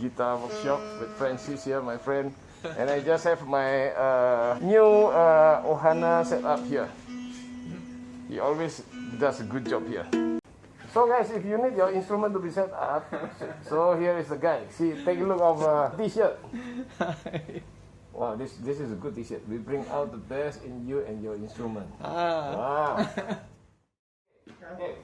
guitar workshop with Francis here, my friend. And I just have my new Ohana set up here. He always does a good job here. So guys, if you need your instrument to be set up, so here is the guy. See, take a look of t-shirt. Wow, this is a good t-shirt. We bring out the best in you and your instrument. Wow. Okay.